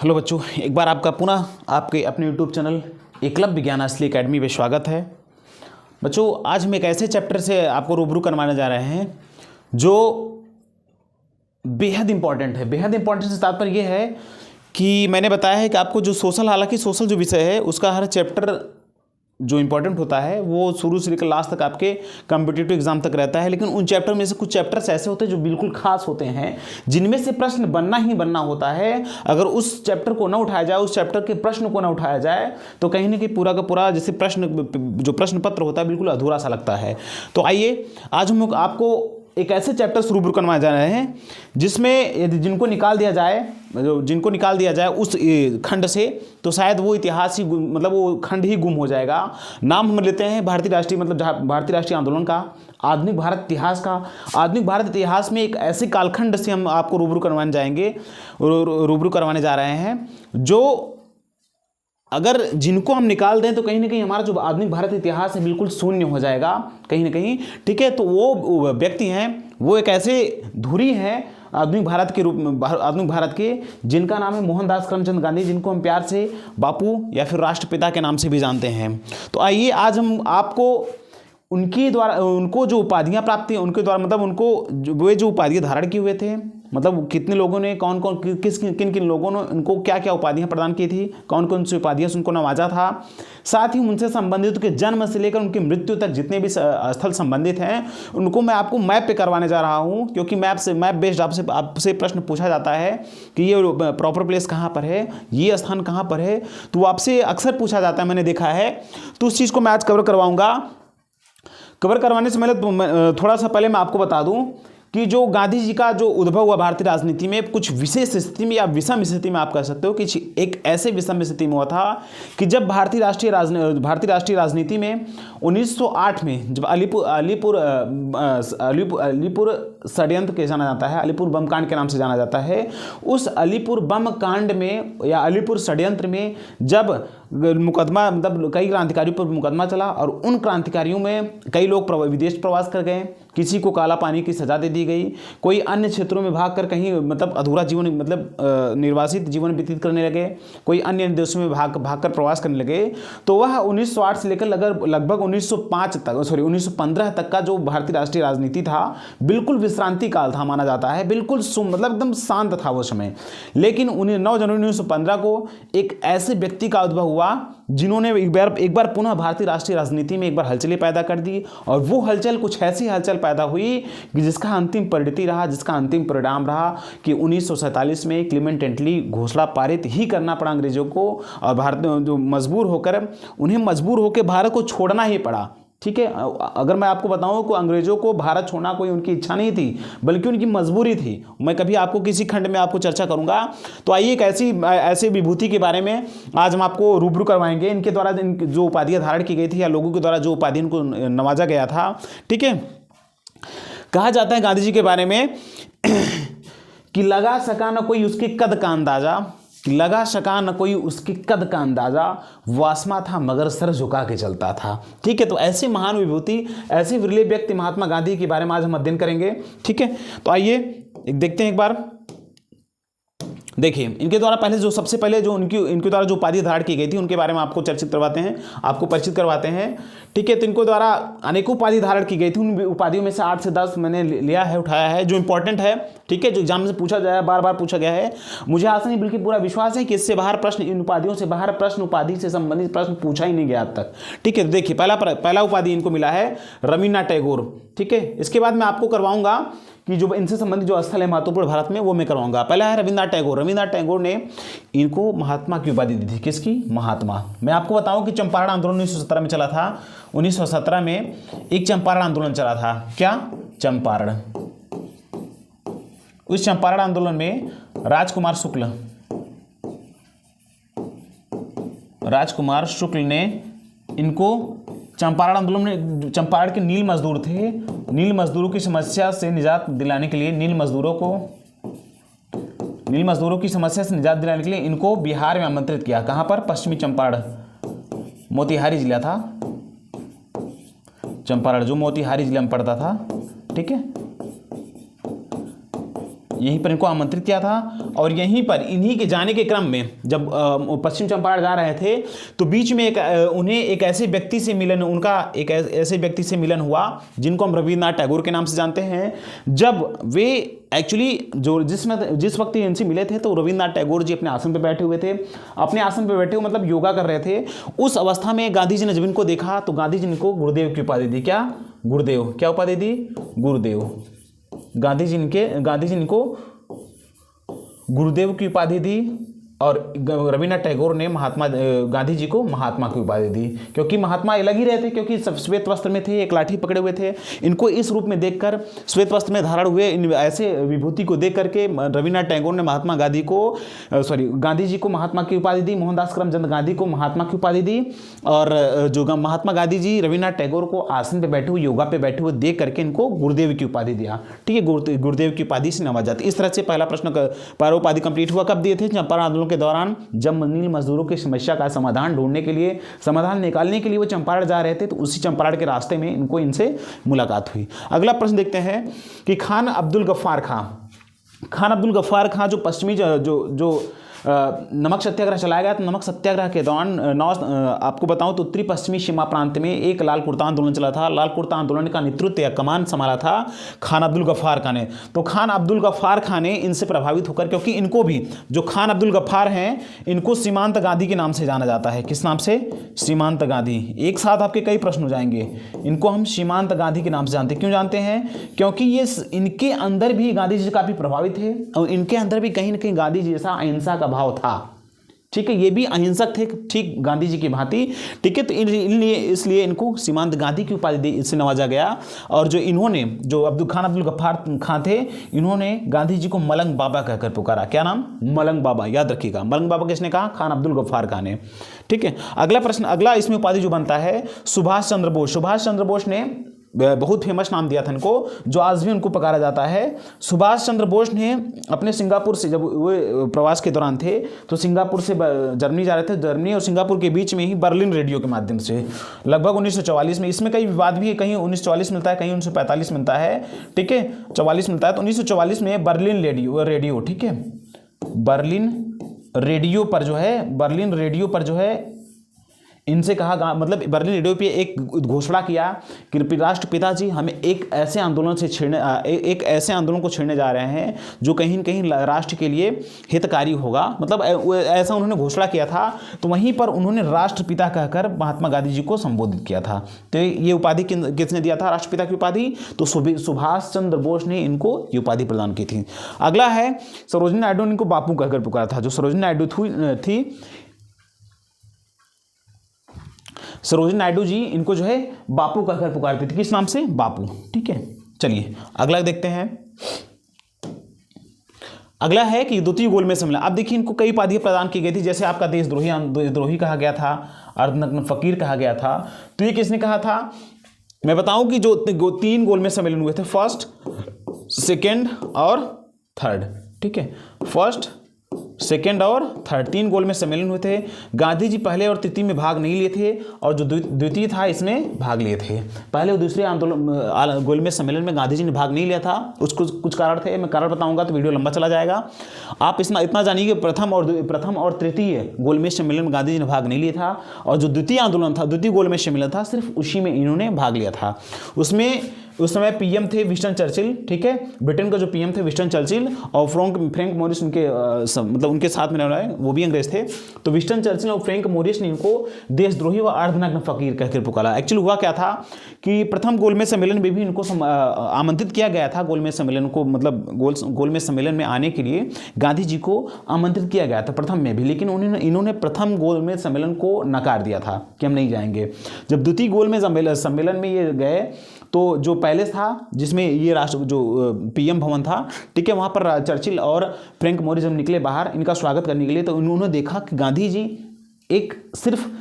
Hello बच्चों, एक बार आपका पुनः आपके अपने यूट्यूब चैनल एकलव्य ज्ञान असली एकेडमी में स्वागत है। बच्चों, आज हम एक ऐसे चैप्टर से आपको रूबरू करवाने जा रहे हैं जो बेहद इंपॉर्टेंट है। बेहद इंपॉर्टेंट से तात्पर्य यह है कि मैंने बताया है कि आपको जो सोशल, हालांकि सोशल जो विषय है उसका हर चैप्टर जो इंपॉर्टेंट होता है वो शुरू से लेकर लास्ट तक आपके कॉम्पिटिटिव एग्जाम तक रहता है, लेकिन उन चैप्टर में से कुछ चैप्टर्स ऐसे होते हैं जो बिल्कुल खास होते हैं, जिनमें से प्रश्न बनना ही बनना होता है। अगर उस चैप्टर को ना उठाया जाए, उस चैप्टर के प्रश्न को ना उठाया जाए, तो कहीं ना कहीं पूरा का पूरा जैसे प्रश्न पत्र होता है बिल्कुल अधूरा सा लगता है। तो आइए आज हम लोग आपको एक ऐसे चैप्टर रूबरू करवाए जा रहे हैं जिसमें यदि जिनको निकाल दिया जाए उस खंड से, तो शायद वो इतिहास ही मतलब वो खंड ही गुम हो जाएगा। नाम हम लेते हैं भारतीय राष्ट्रीय आंदोलन का, आधुनिक भारत इतिहास का। आधुनिक भारत इतिहास में एक ऐसे कालखंड से हम आपको रूबरू करवाने जा रहे हैं जो अगर जिनको हम निकाल दें तो कहीं ना कहीं हमारा जो आधुनिक भारत इतिहास है बिल्कुल शून्य हो जाएगा कहीं ना कहीं। ठीक है, तो वो व्यक्ति हैं, वो एक ऐसे धुरी हैं आधुनिक भारत के जिनका नाम है मोहनदास करमचंद गांधी, जिनको हम प्यार से बापू या फिर राष्ट्रपिता के नाम से भी जानते हैं। तो आइए आज हम आपको उनको जो उपाधियां प्राप्त थी उनके द्वारा, मतलब वे जो उपाधियां धारण किए हुए थे, मतलब कितने लोगों ने किन किन लोगों ने उनको क्या क्या उपाधियां प्रदान की थी, कौन कौन सी उपाधियां से उनको नवाजा था। साथ ही उनसे संबंधित उनके जन्म से लेकर उनकी मृत्यु तक जितने भी स्थल संबंधित हैं उनको मैं आपको मैप पे करवाने जा रहा हूं, क्योंकि मैप बेस्ड आपसे प्रश्न पूछा जाता है कि ये प्रॉपर प्लेस कहाँ पर है, ये स्थान कहाँ पर है, तो आपसे अक्सर पूछा जाता है, मैंने देखा है। तो उस चीज़ को मैं आज कवर करवाऊंगा। कवर करवाने से पहले थोड़ा सा पहले मैं आपको बता दूं कि जो गांधी जी का जो उद्भव हुआ भारतीय राजनीति में कुछ विशेष स्थिति में या विषम स्थिति में आप कह सकते हो कि एक ऐसे विषम स्थिति में हुआ था कि जब भारतीय राष्ट्रीय राजनीति में 1908 में जब अलीपुर षड्यंत्र के जाना जाता है, अलीपुर बम कांड के नाम से जाना जाता है, उस अलीपुर बम कांड में या अलीपुर षड्यंत्र में जब मुकदमा, मतलब कई क्रांतिकारियों पर मुकदमा चला और उन क्रांतिकारियों में कई लोग विदेश प्रवास कर गए, किसी को काला पानी की सजा दे दी गई, कोई अन्य क्षेत्रों में भागकर कहीं मतलब अधूरा जीवन, मतलब निर्वासित जीवन व्यतीत करने लगे, कोई अन्य देशों में भागकर प्रवास करने लगे। तो वह 1908 से लेकर लगभग 1915 तक का जो भारतीय राष्ट्रीय राजनीति था बिल्कुल विश्रांति काल था माना जाता है, बिल्कुल मतलब एकदम शांत था वो समय। लेकिन 9 जनवरी 1915 को एक ऐसे व्यक्ति का उद्भव हुआ जिन्होंने एक बार पुनः भारतीय राष्ट्रीय राजनीति में एक बार हलचलें पैदा कर दी, और वो हलचल कुछ ऐसी हलचल पैदा हुई कि जिसका अंतिम परिणाम रहा कि 1947 में क्लीमेंट एटली घोषणा पारित ही करना पड़ा अंग्रेजों को, और भारत जो उन्हें मजबूर होकर भारत को छोड़ना ही पड़ा। ठीक है, अगर मैं आपको बताऊं कि अंग्रेजों को भारत छोड़ना कोई उनकी इच्छा नहीं थी बल्कि उनकी मजबूरी थी। मैं कभी आपको किसी खंड में आपको चर्चा करूंगा। तो आइए एक ऐसी विभूति के बारे में आज हम आपको रूबरू करवाएंगे, इनके द्वारा जो उपाधियां धारण की गई थी या लोगों के द्वारा जो उपाधि इनको नवाजा गया था। ठीक है, कहा जाता है गांधी जी के बारे में कि लगा सका न कोई उसके कद का अंदाजा, वासमा था मगर सर झुका के चलता था। ठीक है, तो ऐसे महान विभूति, ऐसे विरले व्यक्ति महात्मा गांधी के बारे में आज हम अध्ययन करेंगे। ठीक है, तो आइए देखते हैं एक बार। देखिए, इनके द्वारा सबसे पहले जो इनके द्वारा जो उपाधि धारण की गई थी उनके बारे में आपको परिचित करवाते हैं। ठीक है, तो इनको द्वारा अनेकों उपाधि धारण की गई थी। उन उपाधियों में से 8 से 10 मैंने उठाया है जो इंपॉर्टेंट है। ठीक है, जो एग्जाम से पूछा जाए, बार बार पूछा गया है। मुझे आशा नहीं बल्कि पूरा विश्वास है कि इससे बाहर प्रश्न, इन उपाधियों से बाहर प्रश्न, उपाधि से संबंधित प्रश्न पूछा ही नहीं गया अब तक। ठीक है, देखिए पहला उपाधि इनको मिला है रवीन्द्रनाथ टैगोर। ठीक है, इसके बाद मैं आपको करवाऊंगा कि जो इनसे संबंधित जो स्थल है महत्वपूर्ण भारत में वो मैं करवाऊंगा। पहला है रवीन्द्रनाथ टैगोर ने इनको महात्मा की उपाधि दी थी। किसकी? महात्मा। मैं आपको बताऊं कि चंपारण आंदोलन 1917 में चला था। 1917 में एक चंपारण आंदोलन चला था। क्या? चंपारण। उस चंपारण आंदोलन में राजकुमार शुक्ल ने इनको चंपारण आंदोलन में, चंपारण के नील मजदूर थे, नील मजदूरों की समस्या से निजात दिलाने के लिए, नील मजदूरों की समस्या से निजात दिलाने के लिए इनको बिहार में आमंत्रित किया। कहां पर? पश्चिमी चंपारण, मोतिहारी जिला था चंपारण, जो मोतिहारी जिला में पड़ता था। ठीक है, यहीं पर इनको आमंत्रित किया था। और यहीं पर इन्हीं के जाने के क्रम में जब पश्चिम चंपारण जा रहे थे तो बीच में उन्हें एक ऐसे व्यक्ति से मिलन, उनका एक ऐसे व्यक्ति से मिलन हुआ जिनको हम रविन्द्रनाथ टैगोर के नाम से जानते हैं। जब वे एक्चुअली जिस वक्त इनसे मिले थे तो रविन्द्रनाथ टैगोर जी अपने आसन पर बैठे हुए थे, अपने आसन पर बैठे हुए मतलब योगा कर रहे थे। उस अवस्था में गांधी जी ने जब इनको देखा तो गांधी जी ने इनको गुरुदेव की उपाधि दी। क्या? गुरुदेव। क्या उपाधि दी? गुरुदेव। गांधी जी ने इनको गुरुदेव की उपाधि दी और रविन्द्रनाथ टैगोर ने गांधी जी को महात्मा की उपाधि दी, क्योंकि महात्मा अलग ही रहते, क्योंकि सब श्वेत वस्त्र में थे, एक लाठी पकड़े हुए थे। इनको इस रूप में देखकर, श्वेत वस्त्र में धारण हुए इन ऐसे विभूति को देख करके रविन्द्रनाथ टैगोर ने गांधी जी को महात्मा की उपाधि दी, मोहनदास करमचंद गांधी को महात्मा की उपाधि दी। और जो महात्मा गांधी जी रविन्द्रनाथ टैगोर को आसन पे बैठे हुए, योगा पे बैठे हुए देख करके इनको गुरुदेव की उपाधि दिया। ठीक है, गुरुदेव की उपाधि से नवाजा। इस तरह से पहला उपाधि कंप्लीट हुआ। कब दिए थे? चंपारण आंदोलन के दौरान, जब नील मजदूरों की समस्या का समाधान ढूंढने के लिए, समाधान निकालने के लिए वो चंपारण जा रहे थे, तो उसी चंपारण के रास्ते में इनसे मुलाकात हुई। अगला प्रश्न देखते हैं कि खान अब्दुल गफ्फार खां जो पश्चिमी जो नमक सत्याग्रह चलाया गया, तो नमक सत्याग्रह के दौरान आपको बताऊं तो उत्तरी पश्चिमी सीमा प्रांत में एक लाल कुर्ता आंदोलन चला था। लाल कुर्ता आंदोलन का नेतृत्व या कमान संभाला था खान अब्दुल गफ्फार खां ने। तो खान अब्दुल गफ्फार खां ने इनसे प्रभावित होकर, क्योंकि इनको भी जो खान अब्दुल गफ्फार हैं इनको सीमांत गांधी के नाम से जाना जाता है। किस नाम से? सीमांत गांधी। एक साथ आपके कई प्रश्न हो जाएंगे। इनको हम सीमांत गांधी के नाम से जानते हैं। क्यों जानते हैं? क्योंकि ये इनके अंदर भी गांधी जी काफी प्रभावित थे और इनके अंदर भी कहीं ना कहीं गांधी जी जैसा अहिंसा का भाव था। ठीक है, ये भी अहिंसक थे, ठीक गांधी जी की भांति। ठीक है, तो इसलिए इनको सीमांत गांधी की उपाधि से नवाजा गया। और जो खान अब्दुल गफ्फार खां थे, इन्होंने गांधी जी को मलंग बाबा कहकर पुकारा। क्या नाम? मलंग बाबा। याद रखिएगा, मलंग बाबा किसने कहा? खान अब्दुल गफ्फार खां ने। ठीक है, अगला प्रश्न, अगला इसमें उपाधि जो बनता है सुभाष चंद्र बोस। सुभाष चंद्र बोस ने बहुत फेमस नाम दिया था इनको, जो आज भी उनको पुकारा जाता है। सुभाष चंद्र बोस ने अपने सिंगापुर से, जब वो प्रवास के दौरान थे तो सिंगापुर से जर्मनी जा रहे थे, जर्मनी और सिंगापुर के बीच में ही बर्लिन रेडियो के माध्यम से लगभग 1944 में, इसमें कई विवाद भी है, कहीं 1944 मिलता है, कहीं 1945 मिलता है। ठीक है, 44 मिलता है। तो 1944 में बर्लिन रेडियो, ठीक है, बर्लिन रेडियो पर जो है इनसे कहा, मतलब बर्लिन रेडियो पे एक घोषणा किया कि राष्ट्रपिता जी हमें एक ऐसे आंदोलन को छेड़ने जा रहे हैं जो कहीं न कहीं राष्ट्र के लिए हितकारी होगा, मतलब ऐसा उन्होंने घोषणा किया था। तो वहीं पर उन्होंने राष्ट्रपिता कहकर महात्मा गांधी जी को संबोधित किया था। तो ये उपाधि किसने दिया था, राष्ट्रपिता की उपाधि? तो सुभाष चंद्र बोस ने इनको ये उपाधि प्रदान की थी। अगला है सरोजिनी नायडू ने इनको बापू कहकर पुकारा था। जो सरोजिनी नायडू थी, सरोजिनी नायडू जी इनको जो है बापू कहकर पुकारती थी। किस नाम से? बापू। ठीक है, चलिए अगला देखते हैं। अगला है कि द्वितीय गोलमेज सम्मेलन। अब देखिए इनको कई उपाधियां प्रदान की गई थी, जैसे आपका देशद्रोही कहा गया था, अर्धनग्न फकीर कहा गया था। तो ये किसने कहा था? मैं बताऊं कि जो 3 गोलमेज सम्मेलन हुए थे, फर्स्ट, सेकेंड और थर्ड। ठीक है, फर्स्ट, सेकेंड और थर्ड, 3 गोलमेज सम्मेलन हुए थे। गांधी जी पहले और तृतीय में भाग नहीं लिए थे और जो द्वितीय था इसमें भाग लिए थे। पहले और दूसरे गोलमेज सम्मेलन में गांधी जी ने भाग नहीं लिया था। उसको कुछ कारण थे, मैं कारण बताऊंगा तो वीडियो लंबा चला जाएगा। आप इतना जानिए कि प्रथम और तृतीय गोलमेज सम्मेलन में गांधी जी ने भाग नहीं लिया था, और जो द्वितीय आंदोलन था, द्वितीय गोलमेज सम्मेलन था, सिर्फ उसी में इन्होंने भाग लिया था। उसमें उस समय पीएम थे विंस्टन चर्चिल। ठीक है, ब्रिटेन का जो पीएम थे विंस्टन चर्चिल, और फ्रैंक मोरिस उनके साथ में रहे, वो भी अंग्रेज थे। तो विंस्टन चर्चिल और फ्रैंक मोरिस ने इनको देशद्रोही व अर्धनग्न फकीर कहकर पुकारा। एक्चुअली हुआ क्या था कि प्रथम गोलमेज सम्मेलन में भी इनको आमंत्रित किया गया था, गोलमेज सम्मेलन को, मतलब गोलमेज सम्मेलन में आने के लिए गांधी जी को आमंत्रित किया गया था प्रथम में भी, लेकिन इन्होंने प्रथम गोलमेज सम्मेलन को नकार दिया था कि हम नहीं जाएंगे। जब द्वितीय गोलमेज सम्मेलन में ये गए तो जो पैलेस था जिसमें ये जो पीएम भवन था, ठीक है, वहाँ पर चर्चिल और फ्रैंक मोरिस जब निकले बाहर इनका स्वागत करने के लिए, तो उन्होंने देखा कि गांधी जी सिर्फ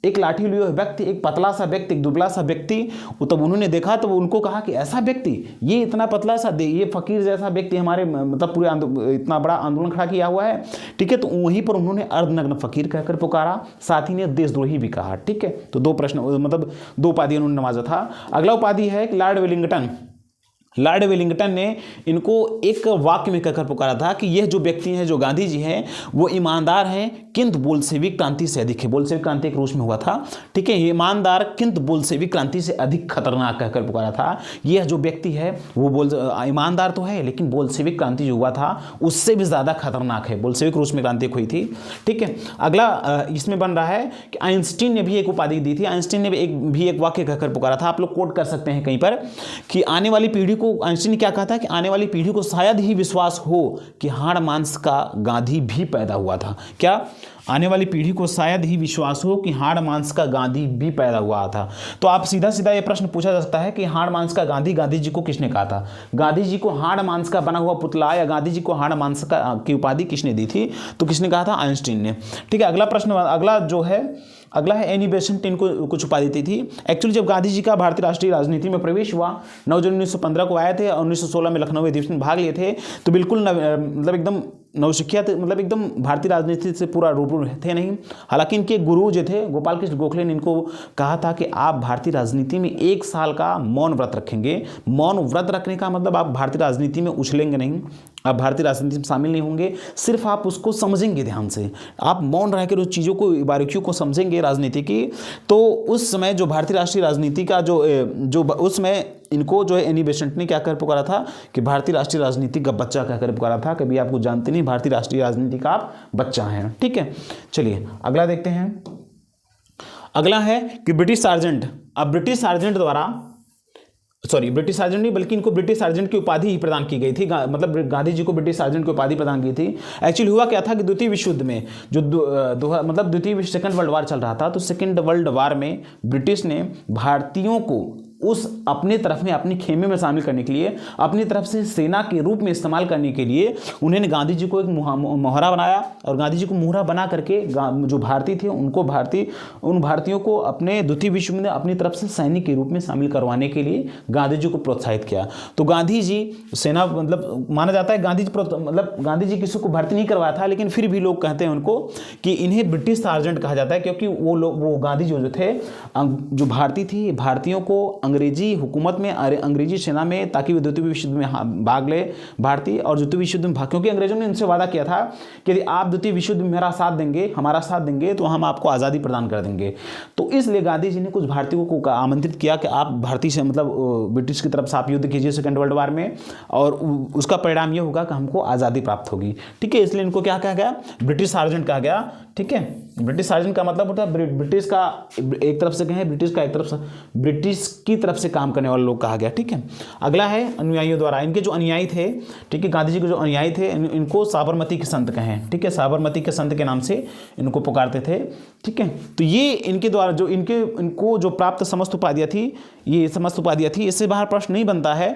एक लाठी लिए हुए व्यक्ति, एक पतला सा व्यक्ति, एक दुबला सा व्यक्ति, तब उन्होंने देखा तो उनको कहा कि ऐसा व्यक्ति, ये इतना पतला सा, ये फकीर जैसा व्यक्ति हमारे मतलब पूरे इतना बड़ा आंदोलन खड़ा किया हुआ है। ठीक है, तो वहीं पर उन्होंने अर्धनग्न फकीर कहकर पुकारा, साथ ही ने देशद्रोही भी कहा। ठीक है, तो 2 प्रश्न, मतलब 2 उपाधि उन्होंने नवाजा था। अगला उपाधि है कि लॉर्ड वेलिंगटन। लॉर्ड वेलिंगटन ने इनको एक वाक्य में कहकर पुकारा था कि यह जो व्यक्ति हैं, जो गांधी जी हैं, वो ईमानदार हैं किंतु बोल्शेविक क्रांति से अधिक है। बोल्शेविक क्रांति एक रूस में हुआ था, ठीक है। ईमानदार किंतु बोल्शेविक क्रांति से अधिक खतरनाक कहकर पुकारा था। यह जो व्यक्ति है वो ईमानदार तो है, लेकिन बोल्शेविक क्रांति जो हुआ था उससे भी ज़्यादा खतरनाक है। बोल्शेविक रूस में क्रांति हुई थी, ठीक है। अगला इसमें बन रहा है कि आइंस्टीन ने भी एक उपाधि दी थी। आइंस्टीन ने भी एक वाक्य कहकर पुकारा था, आप लोग कोट कर सकते हैं कहीं पर, कि आने वाली पीढ़ी को, आइंस्टीन ने क्या कहा था कि आने वाली पीढ़ी को शायद ही विश्वास हो कि हाड़ मांस का गांधी भी पैदा हुआ था। क्या? आने वाली पीढ़ी को शायद ही विश्वास हो कि हाड़ मांस का गांधी भी पैदा हुआ था। तो आप सीधा सीधा ये प्रश्न पूछा जा सकता है कि हाड़ मांस का गांधी जी को किसने कहा था? गांधी जी को हाड़ मांस का बना हुआ पुतला या गांधी जी को हाड़ मांस का की उपाधि किसने दी थी? तो किसने कहा था? आइंस्टीन ने, ठीक है। अगला प्रश्न, अगला है एनी बेसेंट, इनको कुछ उपाधि दी थी। एक्चुअली जब गांधी जी का भारतीय राष्ट्रीय राजनीति में प्रवेश हुआ 9 जनवरी 1915 को आए थे और 1916 में लखनऊ अधिवेशन में भाग लिए थे, तो बिल्कुल मतलब एकदम नौसिखिया थे, मतलब एकदम भारतीय राजनीति से पूरा रूबरू थे नहीं। हालांकि इनके गुरु जो थे गोपाल कृष्ण गोखले ने इनको कहा था कि आप भारतीय राजनीति में 1 साल का मौन व्रत रखेंगे। मौन व्रत रखने का मतलब आप भारतीय राजनीति में उछलेंगे नहीं, आप भारतीय राजनीति में शामिल नहीं होंगे, सिर्फ आप उसको समझेंगे ध्यान से। आप मौन रहकर उस चीज़ों को, बारीकियों को समझेंगे राजनीति की। तो उस समय जो भारतीय राष्ट्रीय राजनीति का जो उस समय इनको जो है एनी बेसेंट ने क्या कर पुकारा था कि भारतीय राष्ट्रीय राजनीति का बच्चा कहकर पुकारा था। कभी आपको जानते नहीं, भारतीय राष्ट्रीय राजनीति का आप बच्चा हैं, ठीक है। चलिए अगला देखते हैं। अगला है कि ब्रिटिश सार्जेंट। अब ब्रिटिश सार्जेंट नहीं बल्कि इनको ब्रिटिश सार्जेंट की उपाधि ही प्रदान की गई थी। मतलब गांधी जी को ब्रिटिश सार्जेंट की उपाधि प्रदान की थी। एक्चुअली हुआ क्या था कि द्वितीय विश्व युद्ध में जो सेकंड वर्ल्ड वार चल रहा था, तो सेकंड वर्ल्ड वार में ब्रिटिश ने भारतीयों को उस अपने तरफ में, अपने खेमे में शामिल करने के लिए, अपनी तरफ से सेना के रूप में इस्तेमाल करने के लिए उन्होंने गांधी जी को एक मोहरा बनाया। और गांधी जी को मोहरा बना करके जो भारतीय थे उन भारतीयों को अपने द्वितीय विश्व में अपनी तरफ से सैनिक के रूप में शामिल करवाने के लिए गांधी जी को प्रोत्साहित किया। तो गांधी जी सेना, मतलब माना जाता है गांधी जी किसी को भर्ती नहीं करवाया था, लेकिन फिर भी लोग कहते हैं उनको कि इन्हें ब्रिटिश सार्जेंट कहा जाता है, क्योंकि वो गांधी जी जो थे, जो भारतीय थी, भारतीयों को अंग्रेजी हुकूमत में, अंग्रेजी सेना में, ताकि वे द्वितीय विश्व युद्ध में भाग ले भारतीय, और द्वितीय विश्व युद्ध में क्योंकि अंग्रेजों ने इनसे वादा किया था कि यदि आप द्वितीय विश्व युद्ध में हमारा साथ देंगे तो हम आपको आज़ादी प्रदान कर देंगे। तो इसलिए गांधी जी ने कुछ भारतीयों को आमंत्रित किया कि आप भारतीय से, मतलब ब्रिटिश की तरफ से आप युद्ध कीजिए सेकेंड वर्ल्ड वार में, और उसका परिणाम ये होगा कि हमको आज़ादी प्राप्त होगी, ठीक है। इसलिए इनको क्या कहा गया? ब्रिटिश सार्जेंट कहा गया, ठीक है। ब्रिटिश सार्जेंट का मतलब होता है ब्रिटिश का एक तरफ से कहें, ब्रिटिश की तरफ से काम करने वाले लोग कहा गया, ठीक है। अगला है अनुयायियों द्वारा। इनके जो अनुयायी थे, ठीक है, गांधी जी के जो अनुयायी थे, इनको साबरमती के संत कहें, ठीक है। साबरमती के संत के नाम से इनको पुकारते थे, ठीक है। तो ये इनके द्वारा जो इनको जो प्राप्त समस्त उपाधियां थी, इससे बाहर प्रश्न नहीं बनता है,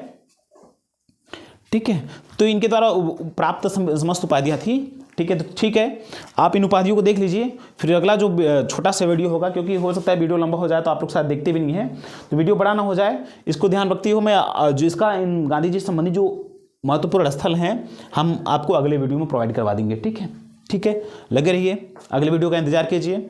ठीक है। तो इनके द्वारा प्राप्त समस्त उपाधियां थी, ठीक है। तो ठीक है, आप इन उपाधियों को देख लीजिए। फिर अगला जो छोटा सा वीडियो होगा, क्योंकि हो सकता है वीडियो लंबा हो जाए तो आप लोग शायद देखते भी नहीं है, तो वीडियो बड़ा ना हो जाए, इसको ध्यान रखती हो। मैं जो इसका इन गांधी जी संबंधी जो महत्वपूर्ण स्थल हैं, हम आपको अगले वीडियो में प्रोवाइड करवा देंगे, ठीक है। लगे रहिए, अगले वीडियो का इंतजार कीजिए।